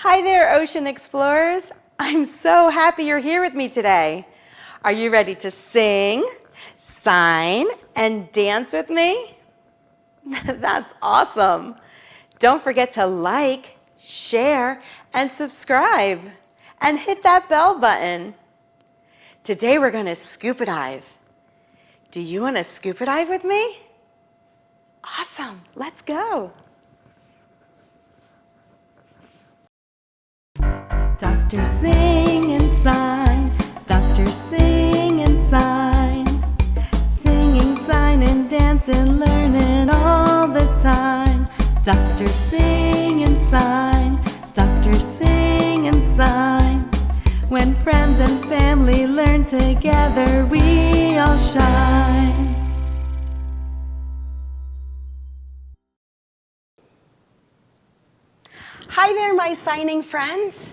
Hi there, ocean explorers. I'm so happy you're here with me today. Are you ready to sing, sign, and dance with me? That's awesome. Don't forget to like, share, and subscribe, and hit that bell button. Today we're going to scuba dive. Do you want to scuba dive with me? Awesome, let's go. Doctor, sing and sign. Doctor, sing and sign. Singing, sign, and dance and learn it all the time. Doctor, sing and sign. Doctor, sing and sign. When friends and family learn together, we all shine. Hi there, my signing friends.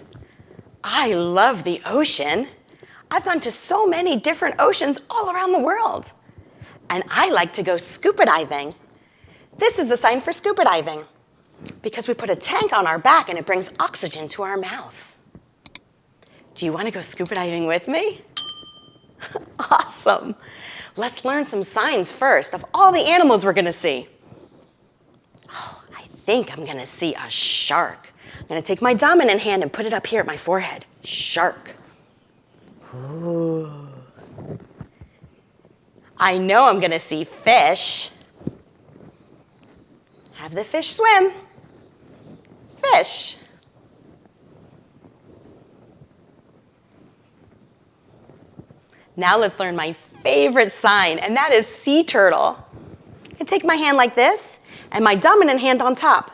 I love the ocean. I've gone to so many different oceans all around the world. And I like to go scuba diving. This is the sign for scuba diving because we put a tank on our back and it brings oxygen to our mouth. Do you want to go scuba diving with me? Awesome. Let's learn some signs first of all the animals we're going to see. Oh, I think I'm going to see a shark. I'm going to take my dominant hand and put it up here at my forehead. Shark. Ooh. I know I'm going to see fish. Have the fish swim. Fish. Now let's learn my favorite sign, and that is sea turtle. I take my hand like this and my dominant hand on top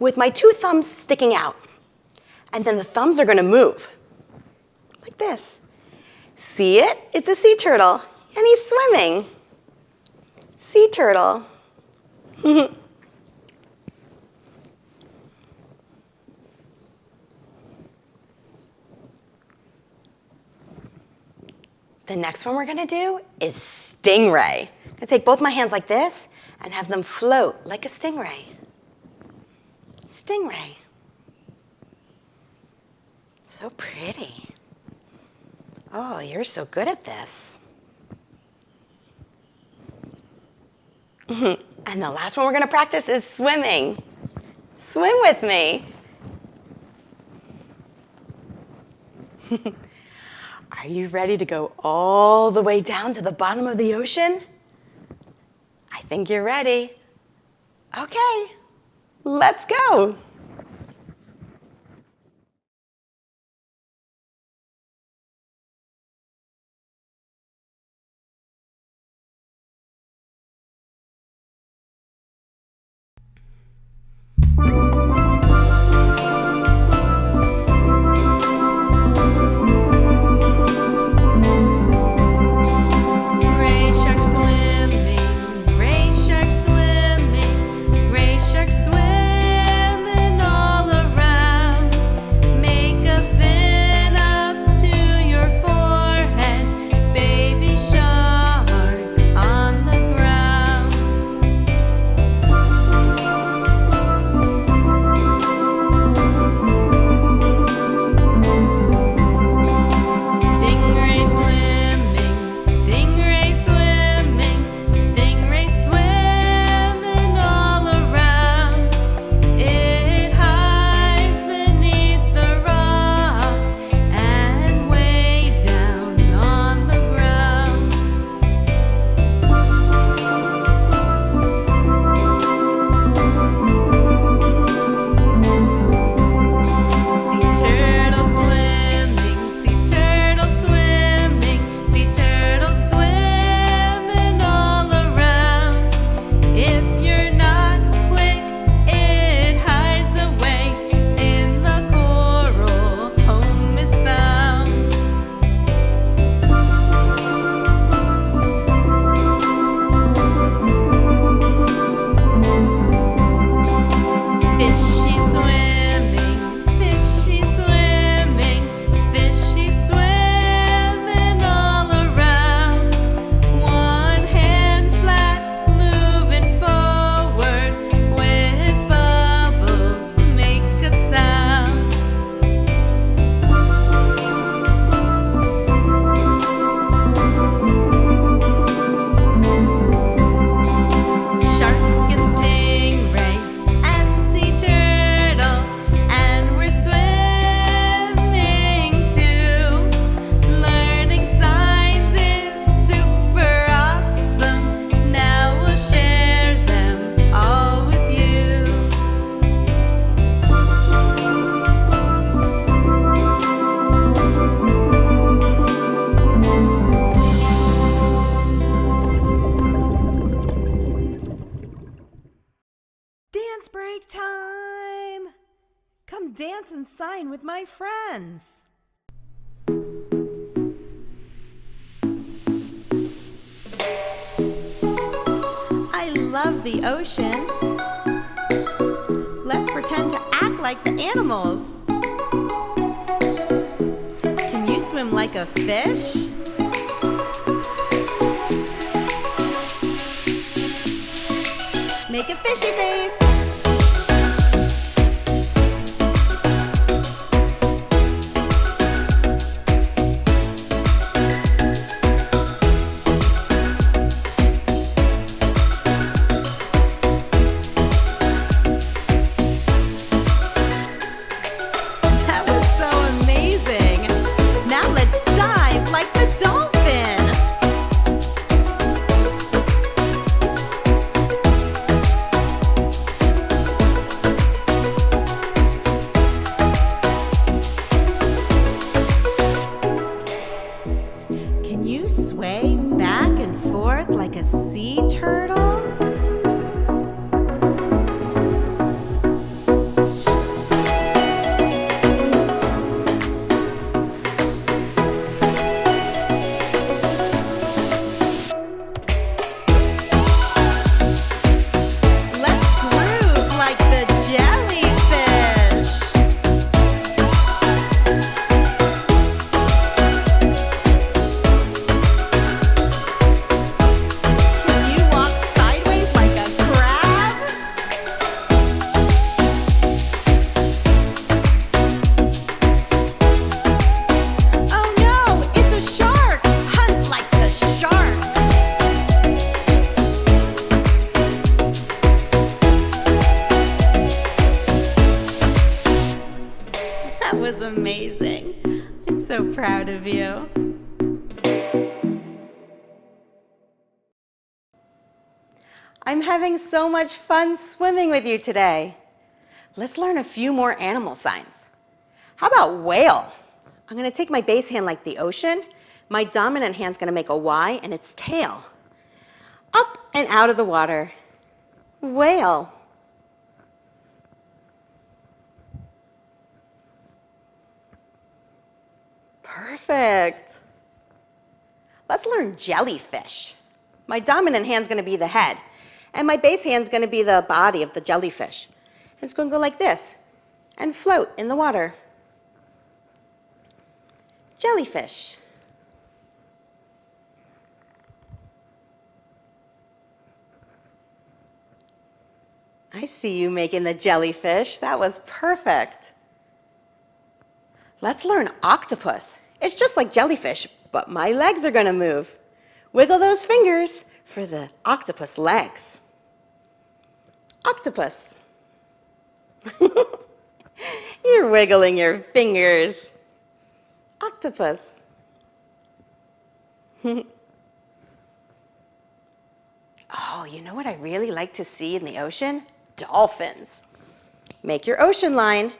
with my two thumbs sticking out. And then the thumbs are going to move like this. See it? It's a sea turtle, and he's swimming. Sea turtle. The next one we're going to do is stingray. I'm going to take both my hands like this and have them float like a stingray. Stingray. So pretty. Oh, you're so good at this. And the last one we're going to practice is swimming. Swim with me. Are you ready to go all the way down to the bottom of the ocean? I think you're ready. Okay, let's go. Gray shark swimming come dance and sign with my friends. I love the ocean. Let's pretend to act like the animals. Can you swim like a fish? Make a fishy face. That was so amazing. Now let's dive like the dolphin. Can you sway back and forth like a sea turtle? Let's groove like the jellyfish. Can you walk sideways like a crab? Oh no, it's a shark! Hunt like the shark! That was amazing. I'm so proud of you. I'm having so much fun swimming with you today. Let's learn a few more animal signs. How about whale? I'm going to take my base hand like the ocean. My dominant hand's going to make a Y and its tail. Up and out of the water. Whale. Perfect. Let's learn jellyfish. My dominant hand's going to be the head, and my base hand's going to be the body of the jellyfish. It's going to go like this and float in the water. Jellyfish. I see you making the jellyfish. That was perfect. Let's learn octopus. It's just like jellyfish, but my legs are going to move. Wiggle those fingers for the octopus legs. Octopus. You're wiggling your fingers. Octopus. Oh, you know what I really like to see in the ocean? Dolphins. Make your ocean line.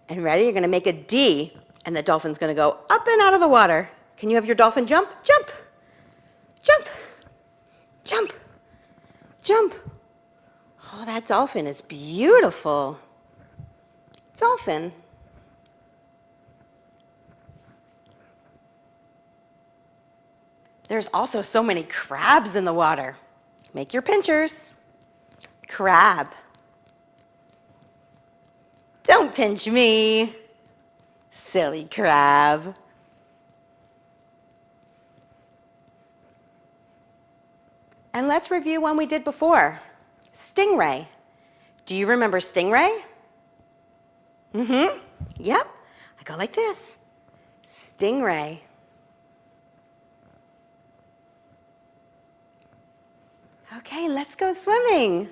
And ready? You're going to make a D, and the dolphin's going to go up and out of the water. Can you have your dolphin jump? Jump. Jump. Jump. Jump. Oh, that dolphin is beautiful. Dolphin. There's also so many crabs in the water. Make your pinchers. Crab. Don't pinch me. Silly crab. And let's review one we did before. Stingray. Do you remember stingray? Mm-hmm. Yep. I go like this. Stingray. Okay, let's go swimming.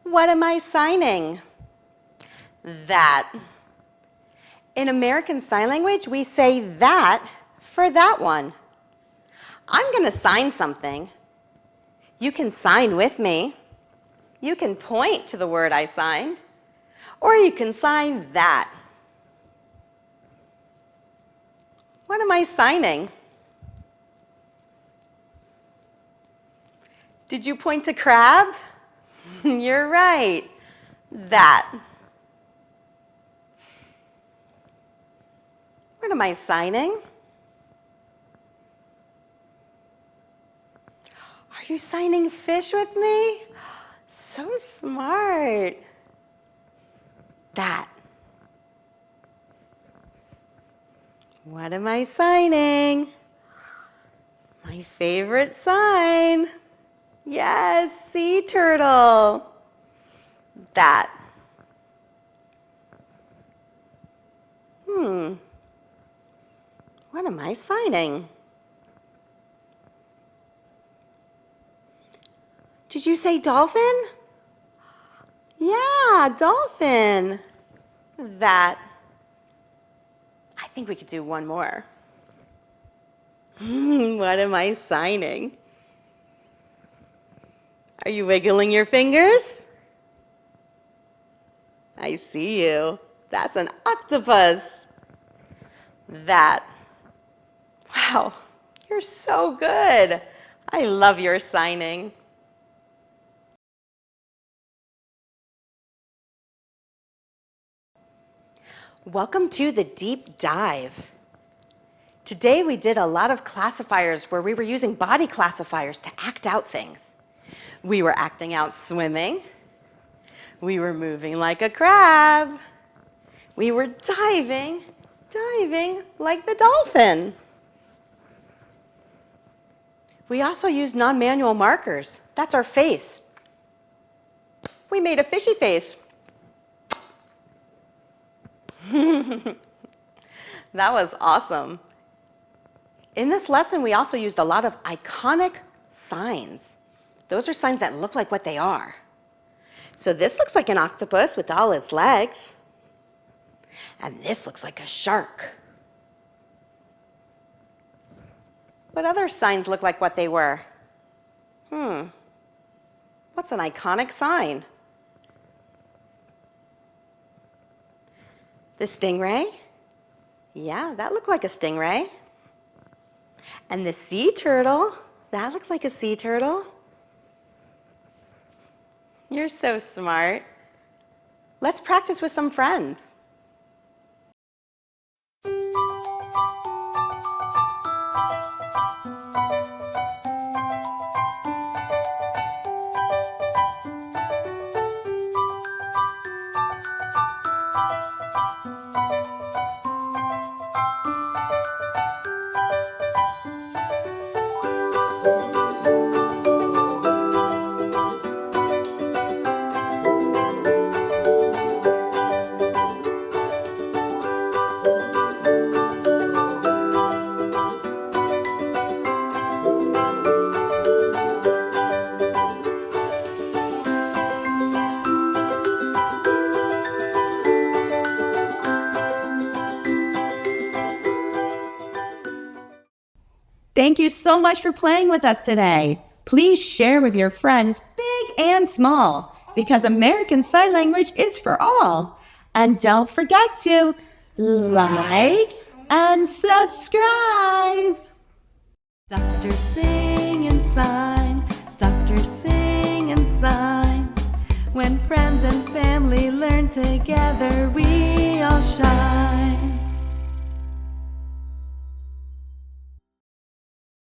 What am I signing? That. In American Sign Language, we say that for that one. I'm going to sign something. You can sign with me. You can point to the word I signed, or you can sign that. What am I signing? Did you point to crab? You're right. That. What am I signing? Are you signing fish with me? So smart. That. What am I signing? My favorite sign. Yes, sea turtle. That. What am I signing? Did you say dolphin? Yeah, dolphin. That. I think we could do one more. What am I signing? Are you wiggling your fingers? I see you. That's an octopus. That. Wow, you're so good. I love your signing. Welcome to the deep dive. Today we did a lot of classifiers where we were using body classifiers to act out things. We were acting out swimming. We were moving like a crab. We were diving like the dolphin. We also used non-manual markers. That's our face. We made a fishy face. That was awesome. In this lesson, we also used a lot of iconic signs. Those are signs that look like what they are. So this looks like an octopus with all its legs. And this looks like a shark. What other signs look like what they were? What's an iconic sign? The stingray? Yeah, that looked like a stingray. And the sea turtle? That looks like a sea turtle. You're so smart. Let's practice with some friends. Thank you so much for playing with us today. Please share with your friends, big and small, because American Sign Language is for all. And don't forget to like and subscribe. Dr. Sing and Sign, Dr. Sing and Sign. When friends and family learn together, we all shine.